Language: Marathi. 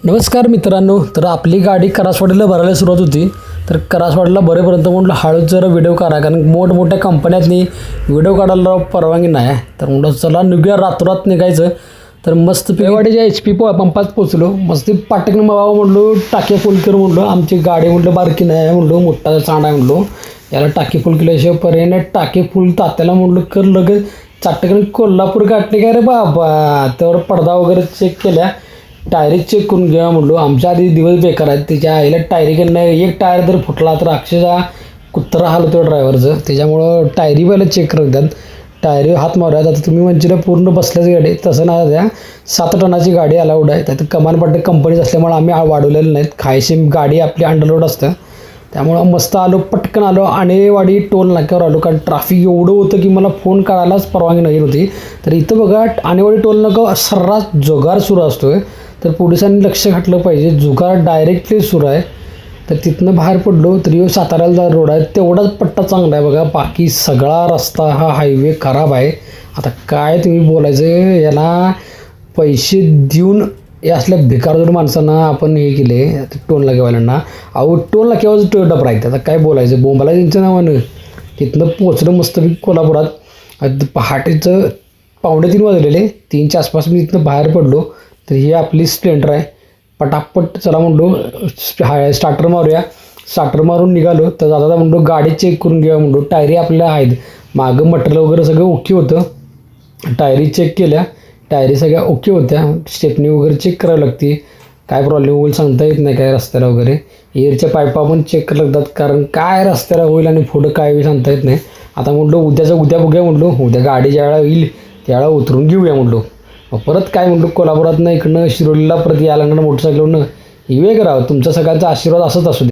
नमस्कार मित्रांनो. तर आपली गाडी करासवाडीला भरायला सुरुवात होती. तर करासवाडीला भरेपर्यंत म्हटलं हळूच जरा व्हिडिओ काढा, कारण मोठमोठ्या कंपन्यातनी व्हिडिओ काढायला परवानगी नाही. तर म्हटलं चला निघूया, रातोरात निघायचं. तर मस्त पेवाडीच्या HP पंपात पोचलो. मस्त पाटकन बाबा म्हणलो टाके फुल कर म्हणलो. आमची गाडी म्हटलं बारकी नाही आहे म्हणलो, मोठा चांड आहे म्हणलो, याला टाके फुल केल्याशिवाय पर्याय नाही. टाके फुल तात्याला म्हणलो कर लगेच. चाटकन कोल्हापूर गाठले काय रे बाबा. त्यावर पडदा वगैरे चेक केल्या, टायरी चेक करून घ्या म्हणलो. आमच्या आधी दिवस बेकार आहेत. त्याच्या आईला टायरी केलं नाही, एक टायर जर फुटला तर अक्षरशः कुत्रा हालतो ड्रायव्हरचं. त्याच्यामुळं टायरी पहिला चेक करतात, टायरी हात मारूयात. आता तुम्ही म्हणजे पूर्ण बसल्याच गाडी, तसं नाही द्या. 7 टनाची गाडी अलाउड आहे. त्यात कमान पट्टे कंपनीच असल्यामुळे आम्ही वाढवलेलं नाहीत. खायची गाडी आपली अंडरलोड असतं, त्यामुळं मस्त आलो, पटकन आलो. आणेवाडी टोल नाक्यावर आलो, कारण ट्रॅफिक एवढं होतं की मला फोन करायलाच परवानगी नाही होती. तर इथं बघा आणेवाडी टोल नाका सर्रास जुगार सुरू असतो आहे. तर पोलिसांनी लक्ष घातलं पाहिजे, जुगार डायरेक्टली सुरू आहे. तर तिथनं बाहेर पडलो तर यो साताऱ्याला जा रोड आहे, तेवढाच पट्टा चांगला आहे बघा. बाकी सगळा रस्ता हा हायवे खराब आहे. आता काय तुम्ही बोलायचं, याला पैसे देऊन या असल्या भिकारजोड माणसांना आपण हे केले टोल नाक्यावाल्यांना. अहो टोल नाक्यावर टोयोटा राहते. आता काय बोलायचं, बोंबाला त्यांच्या नावानं. तिथनं पोचलं मस्तपैकी कोल्हापुरात. पहाटेचं 2:45 वाजलेले, 3च्या आसपास मी तिथनं बाहेर पडलो. तर ही आपली स्प्लेंडर आहे. पटापट चला म्हणलो स्टार्टर मारूया. स्टार्टर मारून निघालो. तर दादा म्हणलो गाडी चेक करून घ्या म्हणलो. टायरी आपल्या आहेत, मागं मटेरियल वगैरे सगळं ओके होतं. टायरी चेक केल्या, टायरी सगळ्या ओके होत्या. स्टेपनी वगैरे चेक करावी लागते, काय प्रॉब्लेम होईल सांगता येत नाही काय रस्त्याला वगैरे. एअरच्या पायपा पण चेक करावं लागतात, कारण काय रस्त्याला होईल आणि पुढं काय होईल सांगता येत नाही. आता म्हटलं उद्या बघूया म्हणलो. उद्या गाडी ज्यावेळेला येईल त्यावेळेला उतरून घेऊया म्हणलो. परत काय म्हणलो कोल्हापुरातनं इकडनं शिरोलीला परत यायला लागणार मोटरसायकलवरनं. ही वेग राव, तुमचा सगळ्यांचा आशीर्वाद असंच असू दे.